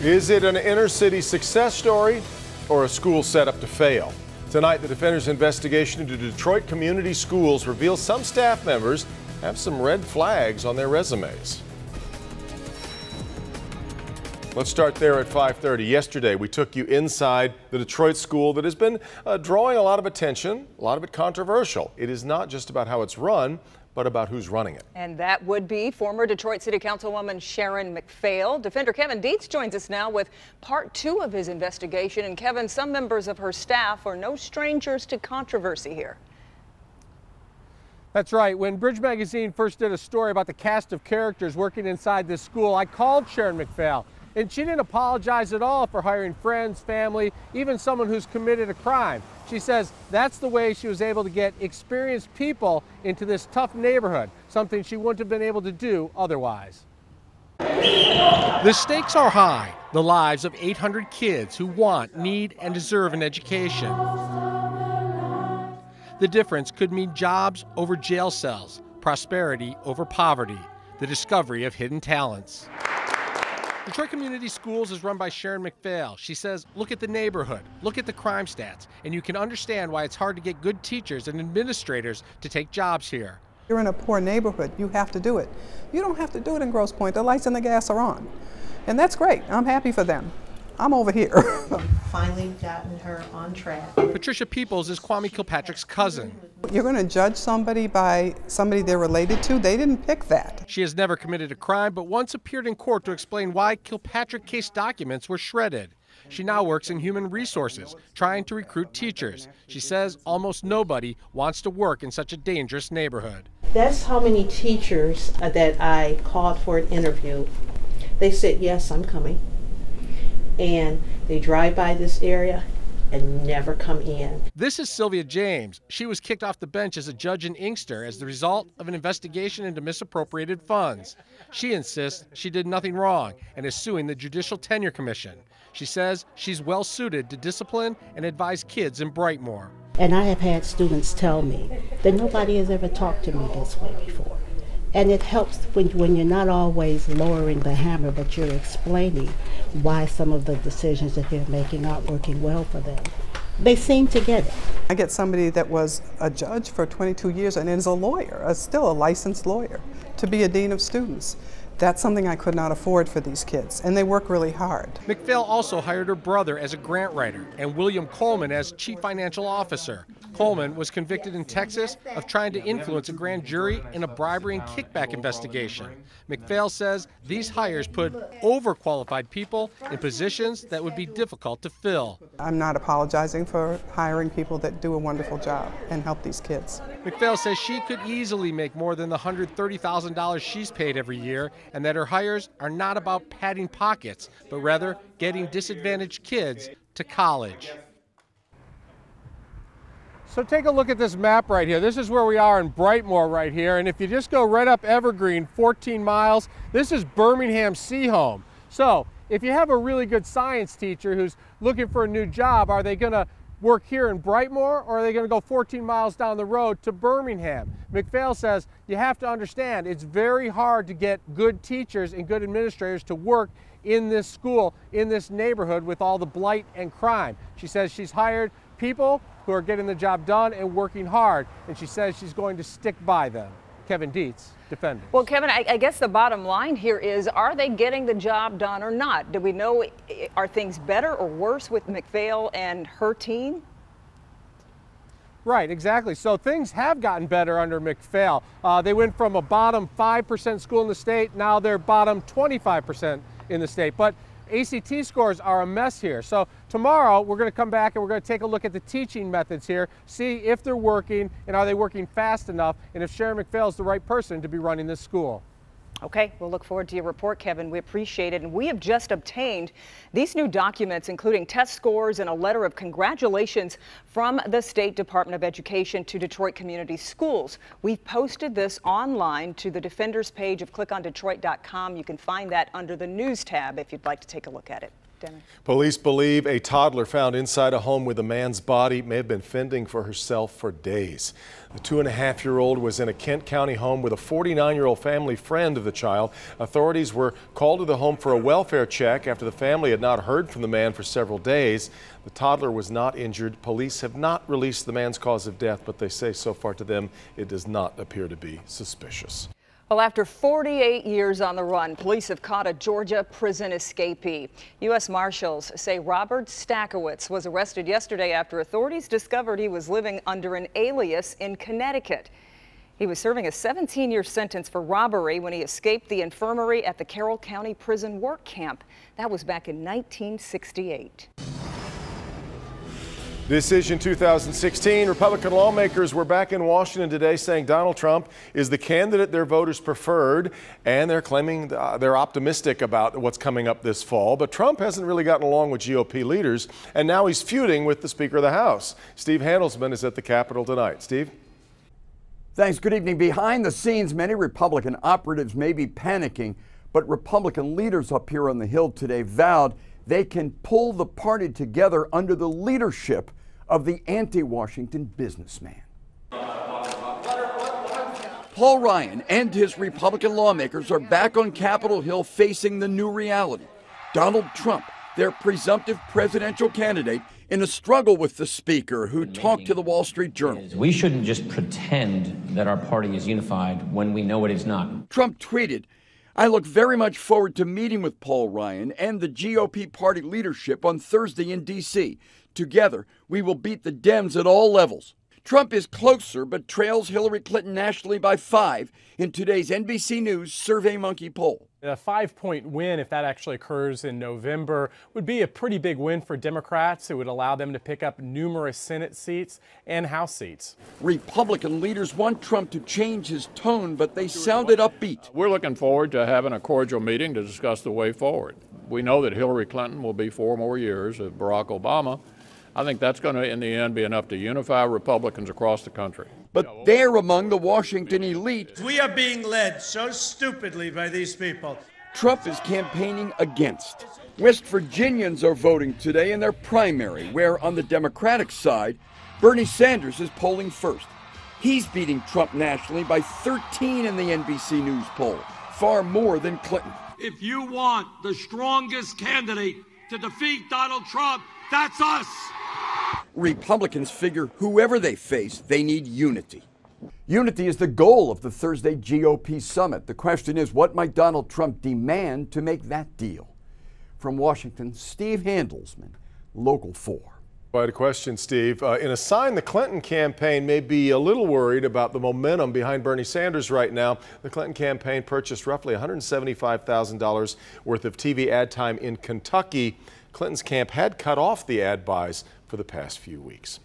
Is it an inner city success story or a school set up to fail? Tonight, the Defender's investigation into Detroit community schools reveals some staff members have some red flags on their resumes. Let's start there at 5:30. Yesterday, we took you inside the Detroit school that has been drawing a lot of attention, a lot of it controversial. It is not just about how it's run, but about who's running it. And that would be former Detroit City Councilwoman Sharon McPhail. Defender Kevin Dietz joins us now with part 2 of his investigation. And Kevin, some members of her staff are no strangers to controversy here. That's right. When Bridge Magazine first did a story about the cast of characters working inside this school, I called Sharon McPhail. And she didn't apologize at all for hiring friends, family, even someone who's committed a crime. She says that's the way she was able to get experienced people into this tough neighborhood, something she wouldn't have been able to do otherwise. The stakes are high, the lives of 800 kids who want, need, and deserve an education. The difference could mean jobs over jail cells, prosperity over poverty, the discovery of hidden talents. Detroit Community Schools is run by Sharon McPhail. She says, look at the neighborhood, look at the crime stats, and you can understand why it's hard to get good teachers and administrators to take jobs here. You're in a poor neighborhood, you have to do it. You don't have to do it in Grosse Pointe. The lights and the gas are on. And that's great. I'm happy for them. I'm over here. Finally gotten her on track. Patricia Peoples is Kwame Kilpatrick's cousin. You're going to judge somebody by somebody they're related to? They didn't pick that. She has never committed a crime, but once appeared in court to explain why Kilpatrick case documents were shredded. She now works in human resources, trying to recruit teachers. She says almost nobody wants to work in such a dangerous neighborhood. That's how many teachers that I called for an interview. They said, yes, I'm coming. And they drive by this area and never come in. This is Sylvia James. She was kicked off the bench as a judge in Inkster as the result of an investigation into misappropriated funds. She insists she did nothing wrong and is suing the Judicial Tenure Commission. She says she's well suited to discipline and advise kids in Brightmoor. And I have had students tell me that nobody has ever talked to me this way before. And it helps when you're not always lowering the hammer, but you're explaining why some of the decisions that they're making aren't working well for them. They seem to get it. I get somebody that was a judge for 22 years and is a lawyer, still a licensed lawyer, to be a dean of students. That's something I could not afford for these kids, and they work really hard. McPhail also hired her brother as a grant writer and William Coleman as chief financial officer. Coleman was convicted in Texas of trying to influence a grand jury in a bribery and kickback investigation. McPhail says these hires put overqualified people in positions that would be difficult to fill. I'm not apologizing for hiring people that do a wonderful job and help these kids. McPhail says she could easily make more than the $130,000 she's paid every year, and that her hires are not about padding pockets, but rather getting disadvantaged kids to college. So take a look at this map right here. This is where we are in Brightmoor right here, and if you just go right up Evergreen 14 miles, this is Birmingham Seaholm. So if you have a really good science teacher who's looking for a new job, are they going to work here in Brightmoor, or are they going to go 14 miles down the road to Birmingham? McPhail says you have to understand it's very hard to get good teachers and good administrators to work in this school, in this neighborhood with all the blight and crime. She says she's hired people who are getting the job done and working hard, and she says she's going to stick by them. Kevin Dietz, Defender. Well, Kevin, I guess the bottom line here is, are they getting the job done or not? Do we know, are things better or worse with McPhail and her team? Right, exactly. So things have gotten better under McPhail. They went from a bottom 5% school in the state, now they're bottom 25% in the state. But ACT scores are a mess here. So tomorrow we're going to come back and we're going to take a look at the teaching methods here, see if they're working and are they working fast enough, and if Sharon McPhail is the right person to be running this school. Okay, we'll look forward to your report, Kevin. We appreciate it. And we have just obtained these new documents, including test scores and a letter of congratulations from the State Department of Education to Detroit Community Schools. We've posted this online to the Defenders page of clickondetroit.com. You can find that under the News tab if you'd like to take a look at it. Dennis. Police believe a toddler found inside a home with a man's body may have been fending for herself for days. The 2.5-year-old was in a Kent County home with a 49-year-old family friend of the child. Authorities were called to the home for a welfare check after the family had not heard from the man for several days. The toddler was not injured. Police have not released the man's cause of death, but they say so far to them it does not appear to be suspicious. Well, after 48 years on the run, police have caught a Georgia prison escapee. U.S. Marshals say Robert Stackowitz was arrested yesterday after authorities discovered he was living under an alias in Connecticut. He was serving a 17-year sentence for robbery when he escaped the infirmary at the Carroll County Prison Work Camp. That was back in 1968. Decision 2016. Republican lawmakers were back in Washington today saying Donald Trump is the candidate their voters preferred, and they're claiming they're optimistic about what's coming up this fall. But Trump hasn't really gotten along with GOP leaders, and now he's feuding with the Speaker of the House. Steve Handelsman is at the Capitol tonight. Steve? Thanks. Good evening. Behind the scenes, many Republican operatives may be panicking, but Republican leaders up here on the Hill today vowed they can pull the party together under the leadership of the anti-Washington businessman. Paul Ryan and his Republican lawmakers are back on Capitol Hill facing the new reality. Donald Trump, their presumptive presidential candidate, in a struggle with the Speaker, who talked to the Wall Street Journal. We shouldn't just pretend that our party is unified when we know it is not. Trump tweeted, "I look very much forward to meeting with Paul Ryan and the GOP party leadership on Thursday in D.C. Together, we will beat the Dems at all levels." Trump is closer, but trails Hillary Clinton nationally by 5 in today's NBC News SurveyMonkey poll. A 5-point win, if that actually occurs in November, would be a pretty big win for Democrats. It would allow them to pick up numerous Senate seats and House seats. Republican leaders want Trump to change his tone, but they sounded upbeat. We're looking forward to having a cordial meeting to discuss the way forward. We know that Hillary Clinton will be 4 more years of Barack Obama. I think that's going to, in the end, be enough to unify Republicans across the country. But they're among the Washington elite. We are being led so stupidly by these people. Trump is campaigning against. West Virginians are voting today in their primary, where on the Democratic side, Bernie Sanders is polling first. He's beating Trump nationally by 13 in the NBC News poll, far more than Clinton. If you want the strongest candidate to defeat Donald Trump, that's us. Republicans figure whoever they face, they need unity. Unity is the goal of the Thursday GOP summit. The question is, what might Donald Trump demand to make that deal? From Washington, Steve Handelsman, Local 4. Quite a question, Steve. In a sign, the Clinton campaign may be a little worried about the momentum behind Bernie Sanders right now. The Clinton campaign purchased roughly $175,000 worth of TV ad time in Kentucky. Clinton's camp had cut off the ad buys for the past few weeks.